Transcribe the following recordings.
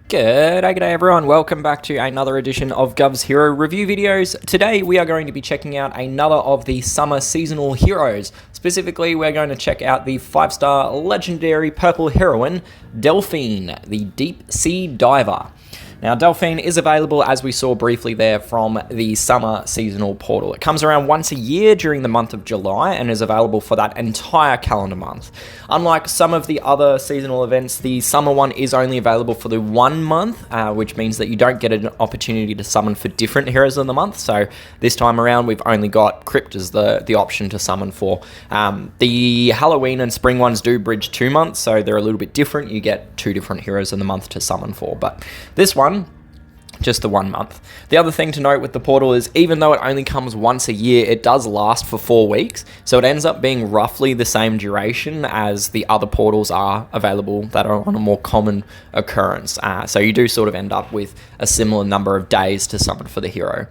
G'day everyone, welcome back to another edition of Guvs Hero Review videos. Today we are going to be checking out another of the summer seasonal heroes. Specifically, we're going to check out the 5-star legendary purple heroine, Delphine, the deep sea diver. Now, Delphine is available, as we saw briefly there, from the summer seasonal portal. It comes around once a year during the month of July and is available for that entire calendar month. Unlike some of the other seasonal events, the summer one is only available for the 1 month, which means that you don't get an opportunity to summon for different heroes of the month. So this time around, we've only got Crypt as the option to summon for. The Halloween and spring ones do bridge 2 months, so they're a little bit different. You get 2 different heroes in the month to summon for, but this one, just the 1 month. The other thing to note with the portal is even though it only comes once a year, it does last for 4 weeks. So it ends up being roughly the same duration as the other portals are available that are on a more common occurrence. So you do sort of end up with a similar number of days to summon for the hero.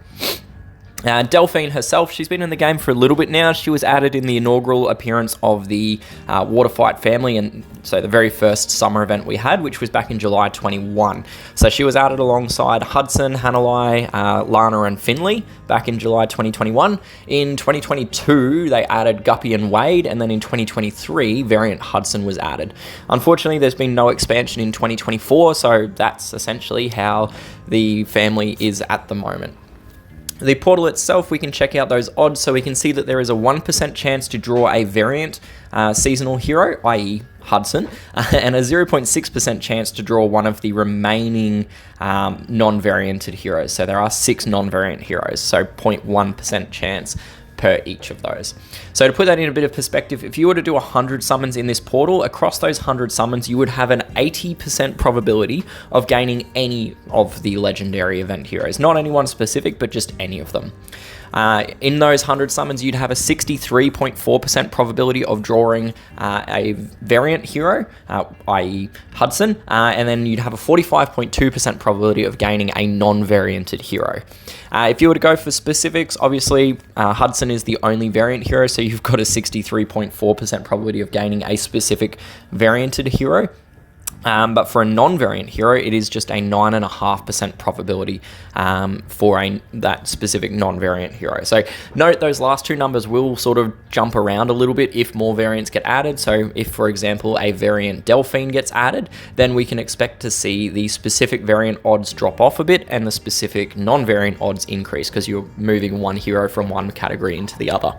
Delphine herself, she's been in the game for a little bit now. She was added in the inaugural appearance of the Water Fight family, and so the very first summer event we had, which was back in July 21. So she was added alongside Hudson, Hanalei, Lana and Finley back in July 2021. In 2022, they added Guppy and Wade, and then in 2023, Variant Hudson was added. Unfortunately, there's been no expansion in 2024, so that's essentially how the family is at the moment. The portal itself, we can check out those odds, so we can see that there is a 1% chance to draw a variant seasonal hero, i.e. Hudson, and a 0.6% chance to draw one of the remaining non-varianted heroes. So there are 6 non-variant heroes, so 0.1% chance per each of those. So to put that in a bit of perspective, if you were to do 100 summons in this portal, across those 100 summons, you would have an 80% probability of gaining any of the legendary event heroes. Not any one specific, but just any of them. In those 100 summons, you'd have a 63.4% probability of drawing a variant hero, i.e. Hudson, and then you'd have a 45.2% probability of gaining a non-varianted hero. If you were to go for specifics, obviously Hudson is the only variant hero, so you've got a 63.4% probability of gaining a specific varianted hero. But for a non-variant hero, it is just a 9.5% probability for that specific non-variant hero. So note those last 2 numbers will sort of jump around a little bit if more variants get added. So if, for example, a variant Delphine gets added, then we can expect to see the specific variant odds drop off a bit and the specific non-variant odds increase because you're moving one hero from one category into the other.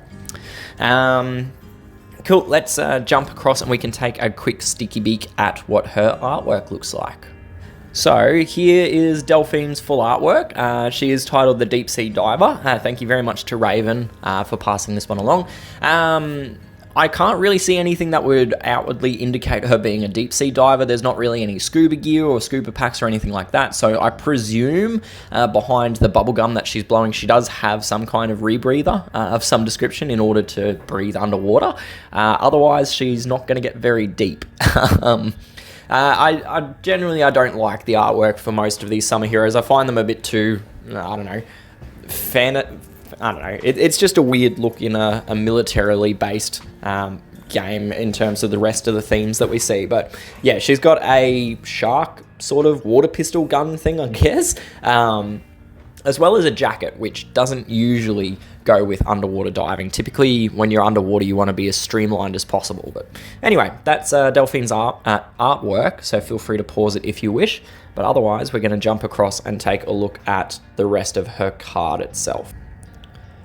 Cool, let's jump across and we can take a quick sticky beak at what her artwork looks like. So here is Delphine's full artwork. She is titled The Deep Sea Diver. Thank you very much to Raven for passing this one along. I can't really see anything that would outwardly indicate her being a deep sea diver. There's not really any scuba gear or scuba packs or anything like that. So I presume behind the bubblegum that she's blowing, she does have some kind of rebreather of some description in order to breathe underwater. Otherwise, she's not going to get very deep. I generally don't like the artwork for most of these summer heroes. I find them a bit too, I don't know, it's just a weird look in a militarily based game in terms of the rest of the themes that we see. But yeah, she's got a shark sort of water pistol gun thing, I guess, as well as a jacket, which doesn't usually go with underwater diving. Typically, when you're underwater, you want to be as streamlined as possible. But anyway, that's Delphine's artwork, so feel free to pause it if you wish. But otherwise, we're going to jump across and take a look at the rest of her card itself.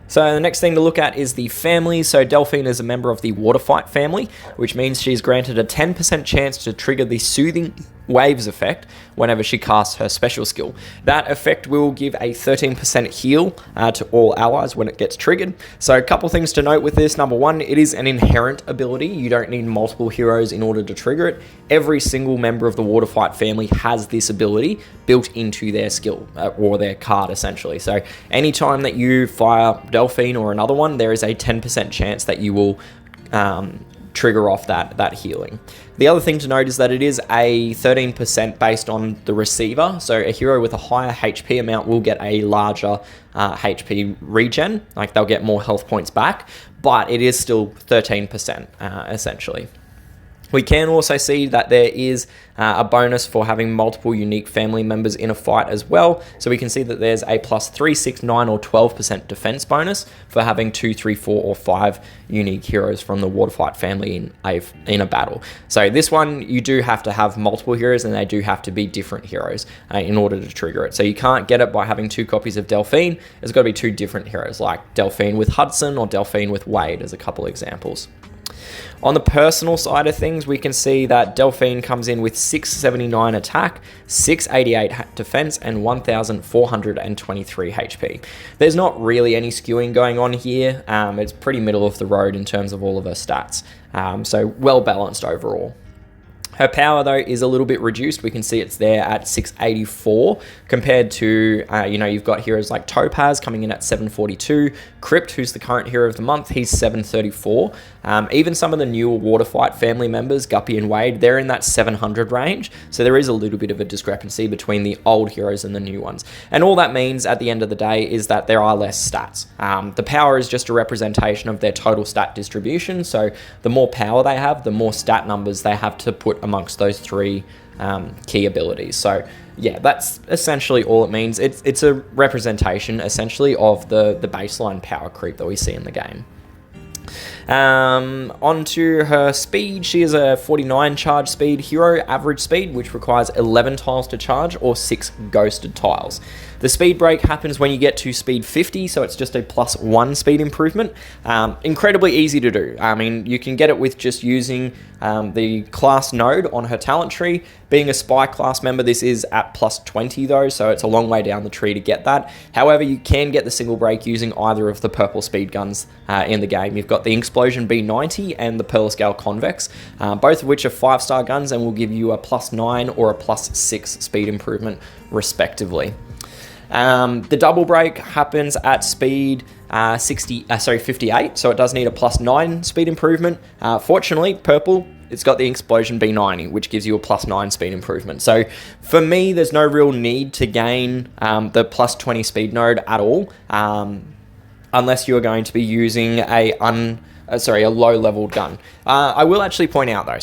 So the next thing to look at is the family. So Delphine is a member of the Water Fight family, which means she's granted a 10% chance to trigger the Soothing Waves effect whenever she casts her special skill. That effect will give a 13% heal to all allies when it gets triggered. So a couple things to note with this. Number one, it is an inherent ability. You don't need multiple heroes in order to trigger it. Every single member of the Water Fight family has this ability built into their skill or their card, essentially. So anytime that you fire Delphine or another one, there is a 10% chance that you will trigger off that healing. The other thing to note is that it is a 13% based on the receiver. So a hero with a higher HP amount will get a larger HP regen, like they'll get more health points back, but it is still 13% essentially. We can also see that there is a bonus for having multiple unique family members in a fight as well. So we can see that there's a +3, 6, 9, or 12% defense bonus for having 2, 3, 4, or 5 unique heroes from the Waterfight family in a battle. So this one, you do have to have multiple heroes, and they do have to be different heroes in order to trigger it. So you can't get it by having 2 copies of Delphine. It's got to be 2 different heroes, like Delphine with Hudson or Delphine with Wade as a couple examples. On the personal side of things, we can see that Delphine comes in with 679 attack, 688 defense, and 1,423 HP. There's not really any skewing going on here. It's pretty middle of the road in terms of all of her stats. So well balanced overall. Her power, though, is a little bit reduced. We can see it's there at 684 compared to, you've got heroes like Topaz coming in at 742. Crypt, who's the current hero of the month, he's 734. Even some of the newer Waterfight family members, Guppy and Wade, they're in that 700 range. So there is a little bit of a discrepancy between the old heroes and the new ones. And all that means at the end of the day is that there are less stats. The power is just a representation of their total stat distribution. So the more power they have, the more stat numbers they have to put amongst those 3 key abilities. So yeah, that's essentially all it means. It's a representation essentially of the baseline power creep that we see in the game. Onto her speed, she is a 49 charge speed hero, average speed, which requires 11 tiles to charge or 6 ghosted tiles. The speed break happens when you get to speed 50, so it's just a +1 speed improvement. Incredibly easy to do. I mean, you can get it with just using the class node on her talent tree. Being a spy class member, this is at +20 though, so it's a long way down the tree to get that. However, you can get the single break using either of the purple speed guns in the game. You've got the Explosion B90 and the Pearl Scale Convex, both of which are 5-star guns and will give you a +9 or a +6 speed improvement respectively. The double break happens at speed 58, so it does need a +9 speed improvement. Fortunately, purple, it's got the Explosion B90, which gives you a +9 speed improvement. So for me, there's no real need to gain the +20 speed node at all, unless you're going to be using a low-leveled gun. I will actually point out though,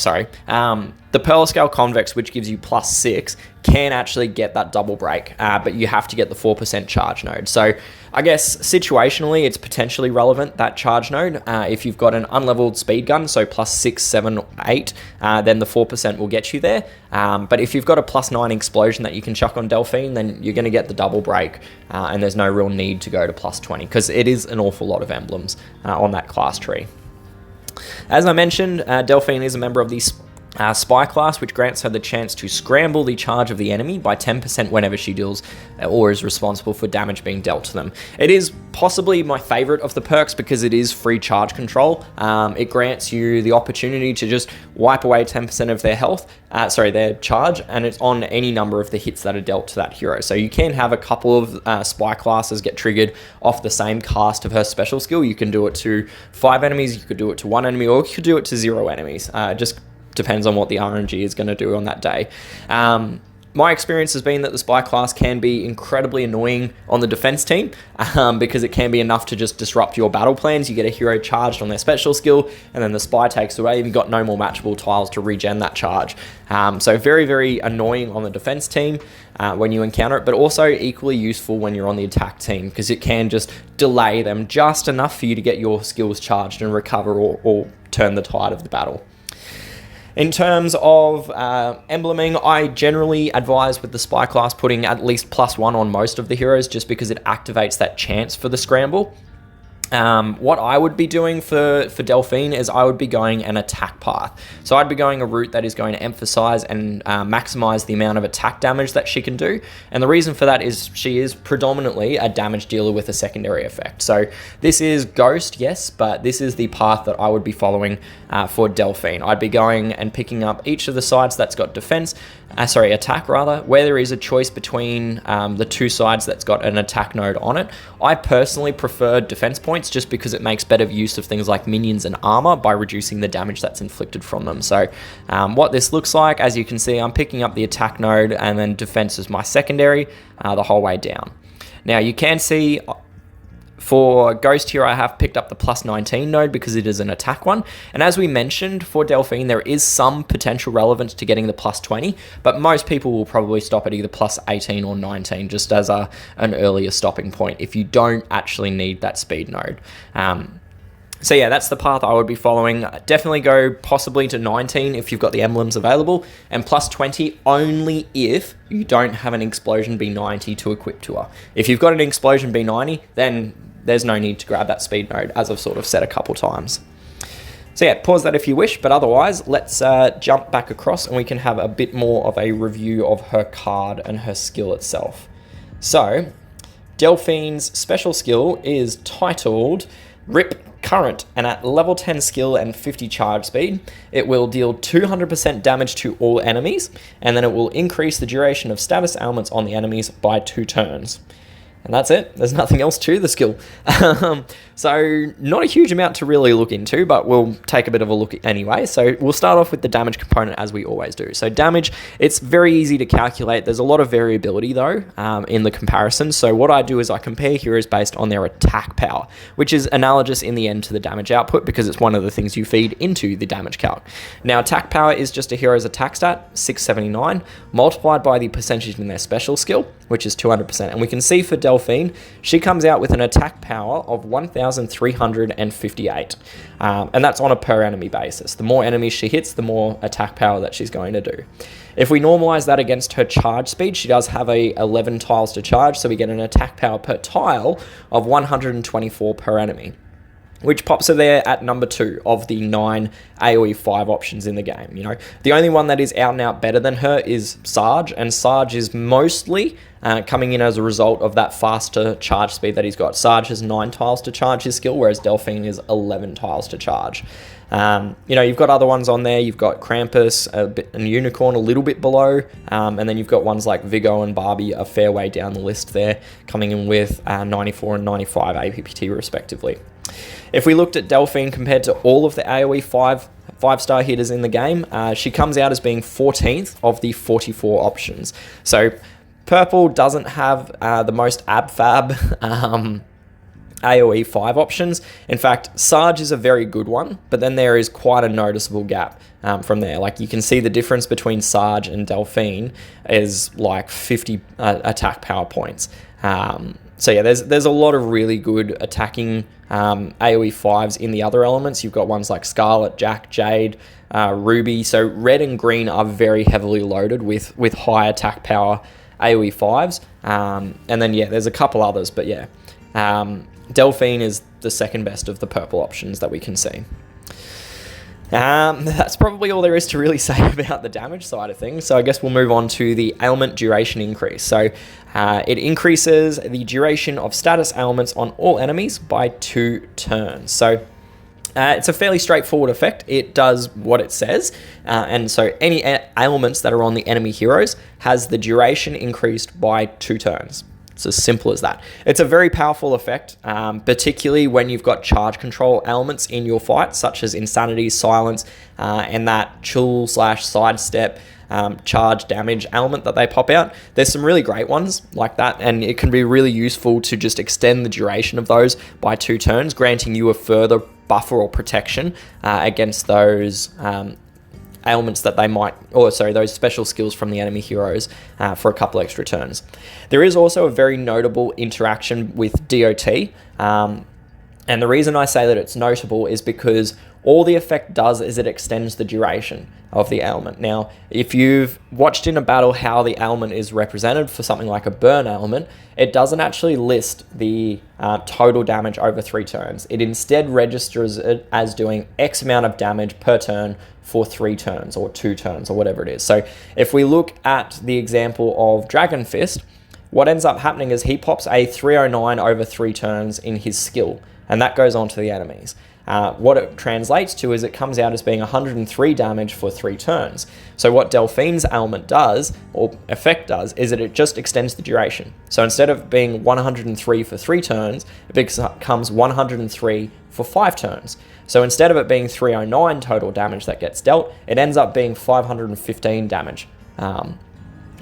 the Pearl Scale Convex, which gives you +6, can actually get that double break, but you have to get the 4% charge node. So I guess situationally, it's potentially relevant, that charge node. If you've got an unleveled speed gun, so +6, 7, 8, then the 4% will get you there. But if you've got a +9 explosion that you can chuck on Delphine, then you're going to get the double break, and there's no real need to go to +20, because it is an awful lot of emblems on that class tree. As I mentioned, Delphine is a member of the Spy class, which grants her the chance to scramble the charge of the enemy by 10% whenever she deals or is responsible for damage being dealt to them. It is possibly my favorite of the perks because it is free charge control. It grants you the opportunity to just wipe away 10% of their health, their charge, and it's on any number of the hits that are dealt to that hero. So you can have a couple of Spy classes get triggered off the same cast of her special skill. You can do it to 5 enemies, you could do it to 1 enemy, or you could do it to 0 enemies. Just depends on what the RNG is going to do on that day. My experience has been that the Spy class can be incredibly annoying on the defense team because it can be enough to just disrupt your battle plans. You get a hero charged on their special skill, and then the Spy takes away. You've got no more matchable tiles to regen that charge. So very, very annoying on the defense team when you encounter it, but also equally useful when you're on the attack team because it can just delay them just enough for you to get your skills charged and recover or turn the tide of the battle. In terms of embleming, I generally advise with the Spy class putting at least +1 on most of the heroes just because it activates that chance for the scramble. What I would be doing for Delphine is I would be going an attack path. So I'd be going a route that is going to emphasize and maximize the amount of attack damage that she can do. And the reason for that is she is predominantly a damage dealer with a secondary effect. So this is Ghost, yes, but this is the path that I would be following for Delphine. I'd be going and picking up each of the sides that's got attack rather, where there is a choice between the 2 sides that's got an attack node on it. I personally prefer defense points just because it makes better use of things like minions and armor by reducing the damage that's inflicted from them. So what this looks like, as you can see, I'm picking up the attack node and then defense is my secondary the whole way down. Now you can see For Ghost here, I have picked up the plus 19 node because it is an attack one. And as we mentioned, for Delphine, there is some potential relevance to getting the plus 20, but most people will probably stop at either plus 18 or 19 just as an earlier stopping point if you don't actually need that speed node. So yeah, that's the path I would be following. Definitely go possibly to 19 if you've got the emblems available, and plus 20 only if you don't have an Explosion B90 to equip to her. If you've got an Explosion B90, then there's no need to grab that speed node, as I've sort of said a couple times. So yeah, pause that if you wish, but otherwise, let's jump back across and we can have a bit more of a review of her card and her skill itself. So, Delphine's special skill is titled Rip Current, and at level 10 skill and 50 charge speed, it will deal 200% damage to all enemies, and then it will increase the duration of status ailments on the enemies by 2 turns. And that's it. There's nothing else to the skill. So not a huge amount to really look into, but we'll take a bit of a look anyway. So we'll start off with the damage component as we always do. So damage, it's very easy to calculate. There's a lot of variability though in the comparison. So what I do is I compare heroes based on their attack power, which is analogous in the end to the damage output because it's one of the things you feed into the damage calc. Now attack power is just a hero's attack stat, 679, multiplied by the percentage in their special skill, which is 200%. And we can see for Delphine, she comes out with an attack power of 1,358. And that's on a per enemy basis. The more enemies she hits, the more attack power that she's going to do. If we normalize that against her charge speed, she does have 11 tiles to charge, so we get an attack power per tile of 124 per enemy, which pops her there at number 2 of the 9 AoE 5 options in the game. You know, the only one that is out and out better than her is Sarge, and Sarge is mostly coming in as a result of that faster charge speed that he's got. Sarge has 9 tiles to charge his skill, whereas Delphine is 11 tiles to charge. You know, you've got other ones on there. You've got Krampus, and Unicorn a little bit below, and then you've got ones like Vigo and Barbie a fair way down the list there, coming in with 94 and 95 APPT respectively. If we looked at Delphine compared to all of the AoE 5-star hitters in the game, she comes out as being 14th of the 44 options. So Purple doesn't have the most ab-fab AoE 5 options. In fact, Sarge is a very good one, but then there is quite a noticeable gap from there. Like you can see the difference between Sarge and Delphine is like 50 attack power points. So yeah, there's a lot of really good attacking AoE 5s in the other elements. You've got ones like Scarlet, Jack, Jade, Ruby. So red and green are very heavily loaded with high attack power AoE 5s. And then yeah, there's a couple others, but yeah. Delphine is the second best of the purple options that we can see. That's probably all there is to really say about the damage side of things. So I guess we'll move on to the ailment duration increase. So it increases the duration of status ailments on all enemies by 2 turns. So it's a fairly straightforward effect. It does what it says. And so any ailments that are on the enemy heroes has the duration increased by 2 turns. It's as simple as that. It's a very powerful effect, particularly when you've got charge control elements in your fight, such as Insanity, Silence, and that chill/sidestep charge damage element that they pop out. There's some really great ones like that, and it can be really useful to just extend the duration of those by 2 turns, granting you a further buffer or protection against those ailments that they might, those special skills from the enemy heroes for a couple extra turns. There is also a very notable interaction with DOT, and the reason I say that it's notable is because all the effect does is it extends the duration of the ailment. Now, if you've watched in a battle how the ailment is represented for something like a burn ailment, it doesn't actually list the total damage over 3 turns. It instead registers it as doing X amount of damage per turn for 3 turns or 2 turns or whatever it is. So if we look at the example of Dragon Fist, what ends up happening is he pops a 309 over 3 turns in his skill, and that goes on to the enemies. What it translates to is it comes out as being 103 damage for 3 turns. So what Delphine's ailment does, or effect does, is that it just extends the duration. So instead of being 103 for 3 turns, it becomes 103 for 5 turns. So instead of it being 309 total damage that gets dealt, it ends up being 515 damage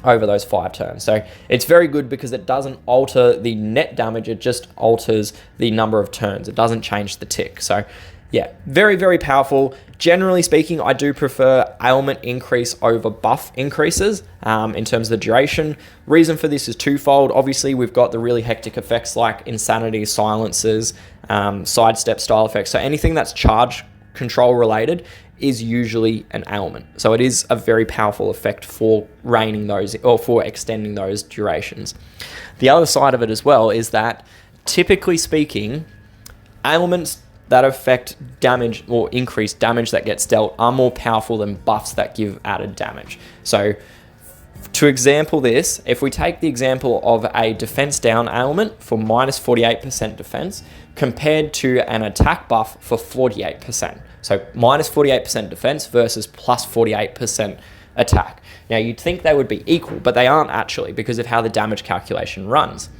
over those 5 turns. So it's very good because it doesn't alter the net damage, it just alters the number of turns. It doesn't change the tick. So yeah, very, very powerful. Generally speaking, I do prefer ailment increase over buff increases in terms of the duration. Reason for this is twofold. Obviously, we've got the really hectic effects like insanity, silences, sidestep style effects. So anything that's charge control related is usually an ailment. So it is a very powerful effect for reigning those or for extending those durations. The other side of it as well is that typically speaking, ailments that affect damage or increase damage that gets dealt are more powerful than buffs that give added damage. So to example this, if we take the example of a defense down ailment for minus 48% defense compared to an attack buff for 48%. So minus 48% defense versus plus 48% attack. Now you'd think they would be equal, but they aren't actually because of how the damage calculation runs.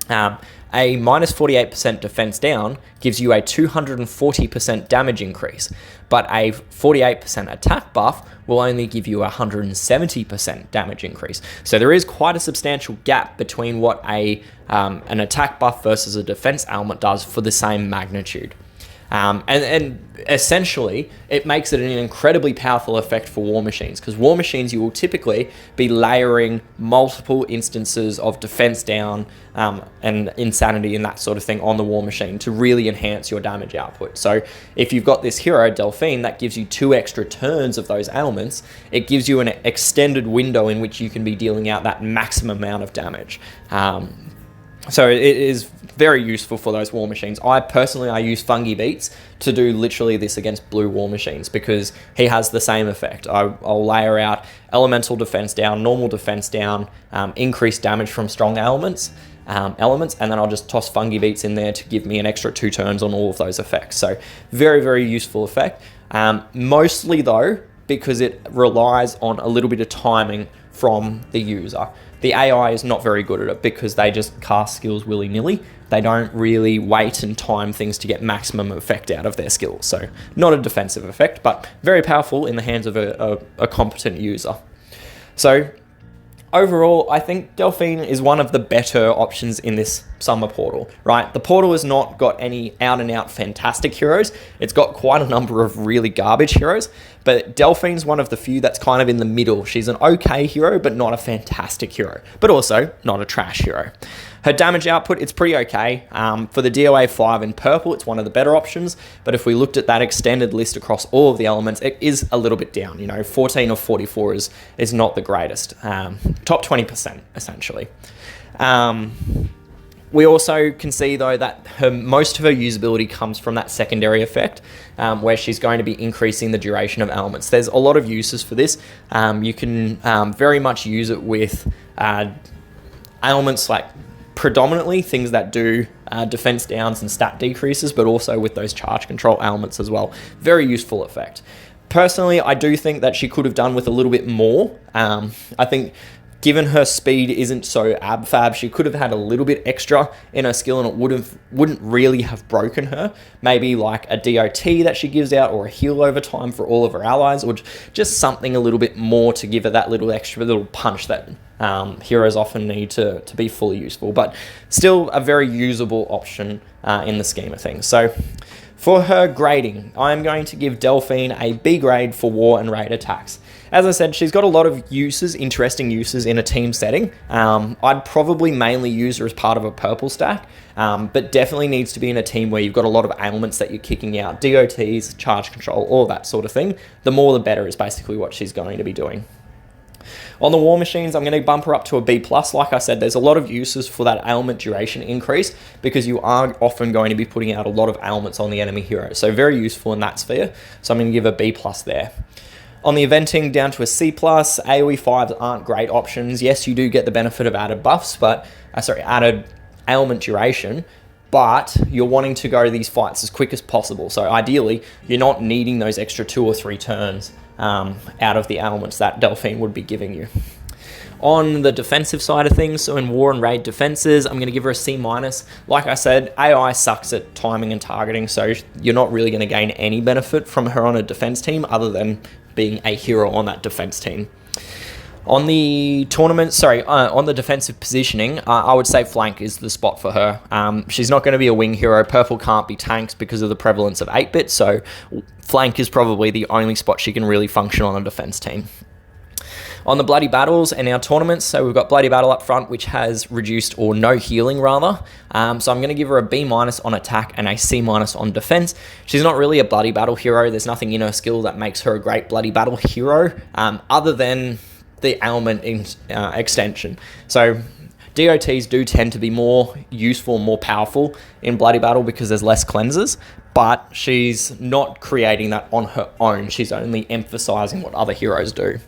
A minus 48% defense down gives you a 240% damage increase, but a 48% attack buff will only give you a 170% damage increase. So there is quite a substantial gap between what an attack buff versus a defense ailment does for the same magnitude. And essentially, it makes it an incredibly powerful effect for war machines, because war machines, you will typically be layering multiple instances of defense down and insanity and that sort of thing on the war machine to really enhance your damage output. So if you've got this hero, Delphine, that gives you 2 extra turns of those ailments, it gives you an extended window in which you can be dealing out that maximum amount of damage. So it is very useful for those war machines. I use Fungi Beats to do literally this against blue war machines because he has the same effect. I'll layer out elemental defense down, normal defense down, increased damage from strong elements, and then I'll just toss Fungi Beats in there to give me an extra 2 turns on all of those effects. So very, very useful effect. Mostly though, because it relies on a little bit of timing from the user. The AI is not very good at it because they just cast skills willy-nilly. They don't really wait and time things to get maximum effect out of their skills. So not a defensive effect, but very powerful in the hands of a competent user. So overall, I think Delphine is one of the better options in this summer portal, right? The portal has not got any out-and-out fantastic heroes. It's got quite a number of really garbage heroes, but Delphine's one of the few that's kind of in the middle. She's an okay hero, but not a fantastic hero, but also not a trash hero. Her damage output, it's pretty okay. For the DOA 5 in purple, it's one of the better options, but if we looked at that extended list across all of the elements, it is a little bit down. 14 of 44 is not the greatest. Top 20%, essentially. We also can see, though, that most of her usability comes from that secondary effect, where she's going to be increasing the duration of elements. There's a lot of uses for this. You can very much use it with ailments like predominantly things that do defense downs and stat decreases, but also with those charge control ailments as well. Very useful effect. Personally, I do think that she could have done with a little bit more. I think given her speed isn't so ab-fab, she could have had a little bit extra in her skill and it wouldn't really have broken her. Maybe like a DOT that she gives out or a heal over time for all of her allies, or just something a little bit more to give her that little extra little punch that heroes often need to be fully useful. But still a very usable option in the scheme of things. So for her grading, I'm going to give Delphine a B grade for war and raid attacks. As I said, she's got a lot of uses, interesting uses in a team setting. I'd probably mainly use her as part of a purple stack, but definitely needs to be in a team where you've got a lot of ailments that you're kicking out, DOTs, charge control, all that sort of thing. The more the better is basically what she's going to be doing. On the war machines, I'm going to bump her up to a B+. Like I said, there's a lot of uses for that ailment duration increase because you are often going to be putting out a lot of ailments on the enemy hero. So very useful in that sphere. So I'm going to give a B+ there. On the eventing, down to a C+. AoE 5s aren't great options. Yes, you do get the benefit of added buffs, but added ailment duration, but you're wanting to go these fights as quick as possible. So ideally, you're not needing those extra 2 or 3 turns out of the ailments that Delphine would be giving you. On the defensive side of things, so in war and raid defenses, I'm going to give her a C-. Like I said, AI sucks at timing and targeting, so you're not really going to gain any benefit from her on a defense team other than being a hero on that defense team. On the tournament, on the defensive positioning, I would say flank is the spot for her. She's not going to be a wing hero. Purple can't be tanked because of the prevalence of 8-bit, so flank is probably the only spot she can really function on a defense team. On the Bloody Battles and our tournaments, so we've got Bloody Battle up front, which has reduced or no healing rather. So I'm going to give her a B- on attack and a C- on defense. She's not really a Bloody Battle hero. There's nothing in her skill that makes her a great Bloody Battle hero, other than the ailment extension. So DOTs do tend to be more useful, more powerful in Bloody Battle because there's less cleansers, but she's not creating that on her own. She's only emphasizing what other heroes do.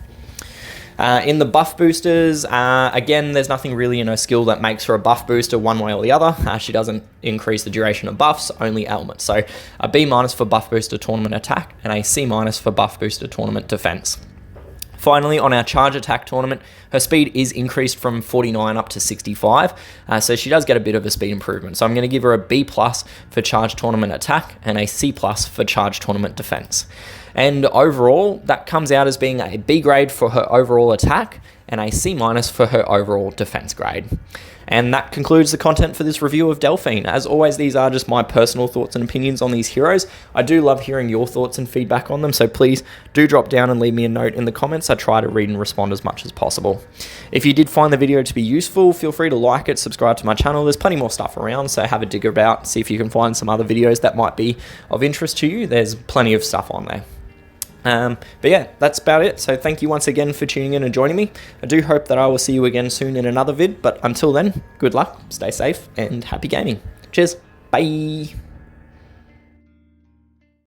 In the buff boosters, again, there's nothing really in her skill that makes her a buff booster one way or the other. She doesn't increase the duration of buffs, only ailments. So a B- for buff booster tournament attack and a C- for buff booster tournament defense. Finally, on our charge attack tournament, her speed is increased from 49 up to 65, so she does get a bit of a speed improvement. So I'm going to give her a B+ for charge tournament attack and a C+ for charge tournament defense. And overall, that comes out as being a B grade for her overall attack and a C- for her overall defense grade. And that concludes the content for this review of Delphine. As always, these are just my personal thoughts and opinions on these heroes. I do love hearing your thoughts and feedback on them, so please do drop down and leave me a note in the comments. I try to read and respond as much as possible. If you did find the video to be useful, feel free to like it, subscribe to my channel. There's plenty more stuff around, so have a dig about, see if you can find some other videos that might be of interest to you. There's plenty of stuff on there. But yeah, that's about it. So thank you once again for tuning in and joining me. I do hope that I will see you again soon in another vid, but until then, good luck, stay safe, and happy gaming. Cheers. Bye.